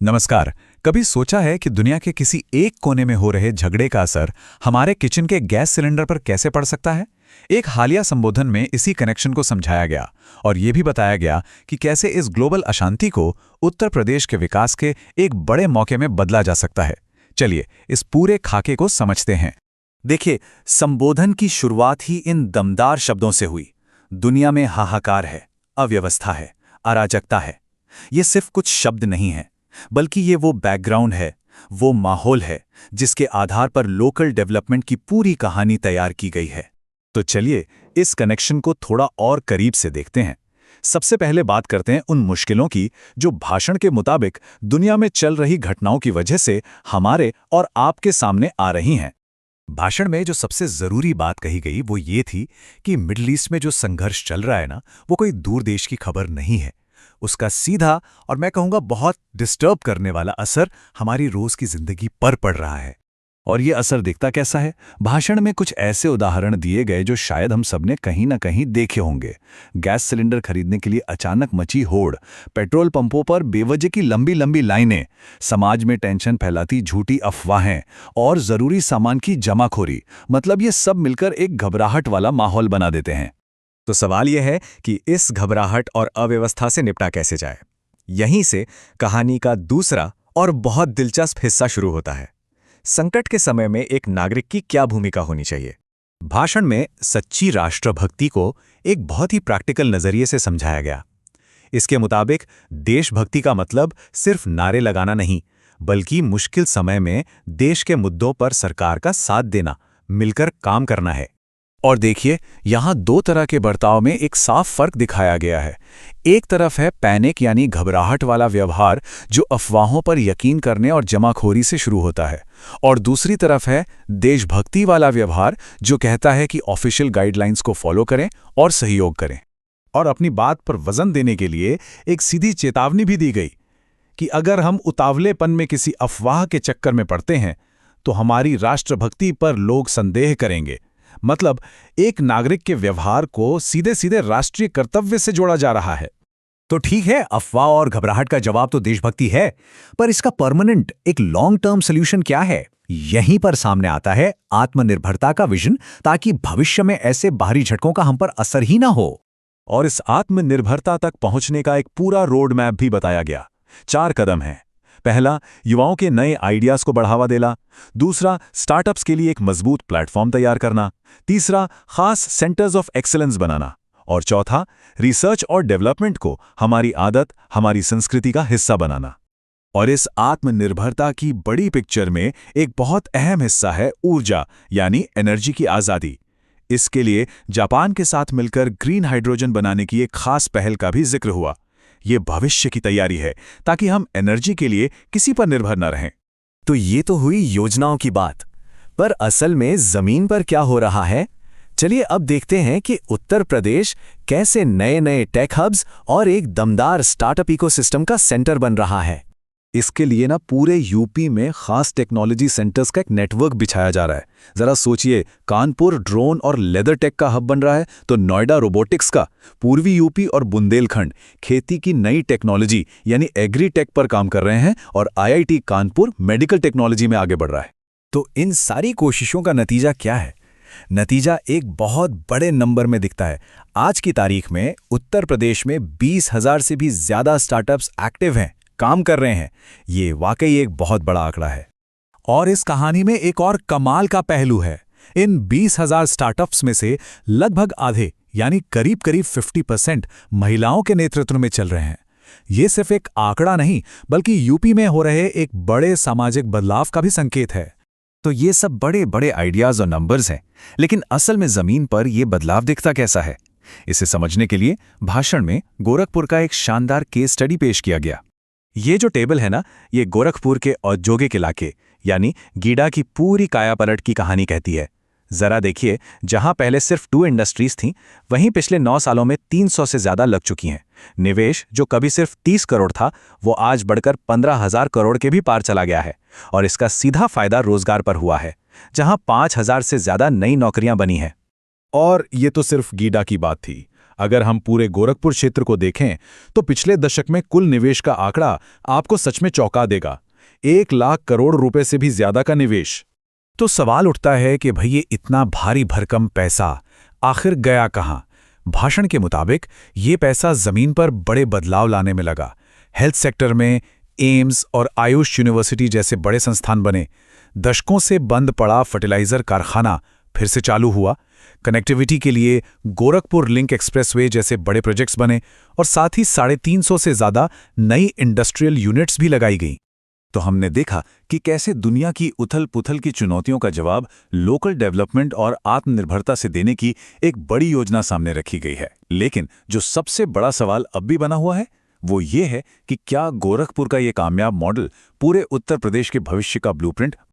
नमस्कार। कभी सोचा है कि दुनिया के किसी एक कोने में हो रहे झगड़े का असर हमारे किचन के गैस सिलेंडर पर कैसे पड़ सकता है? एक हालिया संबोधन में इसी कनेक्शन को समझाया गया और ये भी बताया गया कि कैसे इस ग्लोबल अशांति को उत्तर प्रदेश के विकास के एक बड़े मौके में बदला जा सकता है। चलिए इस पूरे खाके को समझते हैं। देखिए, संबोधन की शुरुआत ही इन दमदार शब्दों से हुई। दुनिया में हाहाकार है, अव्यवस्था है, अराजकता है। ये सिर्फ कुछ शब्द नहीं हैं, बल्कि ये वो बैकग्राउंड है, वो माहौल है जिसके आधार पर लोकल डेवलपमेंट की पूरी कहानी तैयार की गई है। तो चलिए इस कनेक्शन को थोड़ा और करीब से देखते हैं। सबसे पहले बात करते हैं उन मुश्किलों की जो भाषण के मुताबिक दुनिया में चल रही घटनाओं की वजह से हमारे और आपके सामने आ रही हैं। भाषण में जो सबसे जरूरी बात कही गई वो ये थी कि मिडिल ईस्ट में जो संघर्ष चल रहा है ना, वो कोई दूर देश की खबर नहीं है। उसका सीधा और मैं कहूँगा बहुत डिस्टर्ब करने वाला असर हमारी रोज की जिंदगी पर पड़ रहा है। और ये असर दिखता कैसा है? भाषण में कुछ ऐसे उदाहरण दिए गए जो शायद हम सबने कहीं ना कहीं देखे होंगे। गैस सिलेंडर खरीदने के लिए अचानक मची होड़, पेट्रोल पंपों पर बेवजह की लंबी लंबी लाइनें, समाज में टेंशन फैलाती झूठी अफवाहें और जरूरी सामान की जमाखोरी। मतलब ये सब मिलकर एक घबराहट वाला माहौल बना देते हैं। तो सवाल यह है कि इस घबराहट और अव्यवस्था से निपटा कैसे जाए। यहीं से कहानी का दूसरा और बहुत दिलचस्प हिस्सा शुरू होता है। संकट के समय में एक नागरिक की क्या भूमिका होनी चाहिए। भाषण में सच्ची राष्ट्रभक्ति को एक बहुत ही प्रैक्टिकल नजरिए से समझाया गया। इसके मुताबिक देशभक्ति का मतलब सिर्फ नारे लगाना नहीं, बल्कि मुश्किल समय में देश के मुद्दों पर सरकार का साथ देना, मिलकर काम करना है। और देखिए, यहाँ दो तरह के बर्ताव में एक साफ फर्क दिखाया गया है। एक तरफ है पैनिक यानी घबराहट वाला व्यवहार जो अफवाहों पर यकीन करने और जमाखोरी से शुरू होता है, और दूसरी तरफ है देशभक्ति वाला व्यवहार जो कहता है कि ऑफिशियल गाइडलाइंस को फॉलो करें और सहयोग करें। और अपनी बात पर वजन देने के लिए एक सीधी चेतावनी भी दी गई कि अगर हम उतावलेपन में किसी अफवाह के चक्कर में पड़ते हैं तो हमारी राष्ट्रभक्ति पर लोग संदेह करेंगे। मतलब एक नागरिक के व्यवहार को सीधे सीधे राष्ट्रीय कर्तव्य से जोड़ा जा रहा है। तो ठीक है, अफवाह और घबराहट का जवाब तो देशभक्ति है, पर इसका परमानेंट एक लॉन्ग टर्म सॉल्यूशन क्या है? यहीं पर सामने आता है आत्मनिर्भरता का विजन, ताकि भविष्य में ऐसे बाहरी झटकों का हम पर असर ही ना हो। और इस आत्मनिर्भरता तक पहुंचने का एक पूरा रोड मैप भी बताया गया। 4 कदम हैं। पहला, युवाओं के नए आइडियाज को बढ़ावा देना। दूसरा, स्टार्टअप्स के लिए एक मजबूत प्लेटफॉर्म तैयार करना। तीसरा, खास सेंटर्स ऑफ एक्सीलेंस बनाना। और चौथा, रिसर्च और डेवलपमेंट को हमारी आदत, हमारी संस्कृति का हिस्सा बनाना। और इस आत्मनिर्भरता की बड़ी पिक्चर में एक बहुत अहम हिस्सा है ऊर्जा यानी एनर्जी की आज़ादी। इसके लिए जापान के साथ मिलकर ग्रीन हाइड्रोजन बनाने की एक खास पहल का भी जिक्र हुआ। ये भविष्य की तैयारी है ताकि हम एनर्जी के लिए किसी पर निर्भर न रहें। तो ये तो हुई योजनाओं की बात, पर असल में जमीन पर क्या हो रहा है? चलिए अब देखते हैं कि उत्तर प्रदेश कैसे नए नए टेक हब्स और एक दमदार स्टार्टअप इकोसिस्टम का सेंटर बन रहा है। इसके लिए ना पूरे यूपी में खास टेक्नोलॉजी सेंटर्स का एक नेटवर्क बिछाया जा रहा है। जरा सोचिए, कानपुर ड्रोन और लेदर टेक का हब बन रहा है, तो नोएडा रोबोटिक्स का, पूर्वी यूपी और बुंदेलखंड खेती की नई टेक्नोलॉजी यानी एग्री टेक पर काम कर रहे हैं, और आईआईटी कानपुर मेडिकल टेक्नोलॉजी में आगे बढ़ रहा है। तो इन सारी कोशिशों का नतीजा क्या है? नतीजा एक बहुत बड़े नंबर में दिखता है। आज की तारीख में उत्तर प्रदेश में 20,000 से भी ज्यादा स्टार्टअप्स एक्टिव हैं, काम कर रहे हैं। ये वाकई एक बहुत बड़ा आंकड़ा है। और इस कहानी में एक और कमाल का पहलू है। इन 20,000 स्टार्टअप्स में से लगभग आधे यानी करीब करीब 50% महिलाओं के नेतृत्व में चल रहे हैं। ये सिर्फ एक आंकड़ा नहीं, बल्कि यूपी में हो रहे एक बड़े सामाजिक बदलाव का भी संकेत है। तो ये सब बड़े बड़े आइडियाज और नंबर्स हैं, लेकिन असल में जमीन पर यह बदलाव दिखता कैसा है? इसे समझने के लिए भाषण में गोरखपुर का एक शानदार केस स्टडी पेश किया गया। ये जो टेबल है ना, ये गोरखपुर के औद्योगिक इलाके यानी गीडा की पूरी कायापलट की कहानी कहती है। जरा देखिए, जहां पहले सिर्फ 2 इंडस्ट्रीज थीं, वहीं पिछले 9 सालों में 300 से ज्यादा लग चुकी हैं। निवेश जो कभी सिर्फ 30 करोड़ था, वो आज बढ़कर 15,000 करोड़ के भी पार चला गया है। और इसका सीधा फायदा रोजगार पर हुआ है, जहां 5,000 से ज्यादा नई नौकरियां बनी हैं। और ये तो सिर्फ गीडा की बात थी। अगर हम पूरे गोरखपुर क्षेत्र को देखें तो पिछले दशक में कुल निवेश का आंकड़ा आपको सच में चौंका देगा। 1 लाख करोड़ रुपए से भी ज्यादा का निवेश। तो सवाल उठता है कि भाई ये इतना भारी भरकम पैसा आखिर गया कहाँ? भाषण के मुताबिक ये पैसा जमीन पर बड़े बदलाव लाने में लगा। हेल्थ सेक्टर में एम्स और आयुष यूनिवर्सिटी जैसे बड़े संस्थान बने। दशकों से बंद पड़ा फर्टिलाइजर कारखाना फिर से चालू हुआ। कनेक्टिविटी के लिए गोरखपुर लिंक एक्सप्रेसवे जैसे बड़े प्रोजेक्ट्स बने और साथ ही 350 से ज्यादा नई इंडस्ट्रियल यूनिट्स भी लगाई गईं। तो हमने देखा कि कैसे दुनिया की उथल-पुथल की चुनौतियों का जवाब लोकल डेवलपमेंट और आत्मनिर्भरता से देने की एक बड़ी योजना सामने रखी गई है। लेकिन जो सबसे बड़ा सवाल अब भी बना हुआ है वो ये है कि क्या गोरखपुर का ये कामयाब मॉडल पूरे उत्तर प्रदेश के भविष्य का ब्लूप्रिंट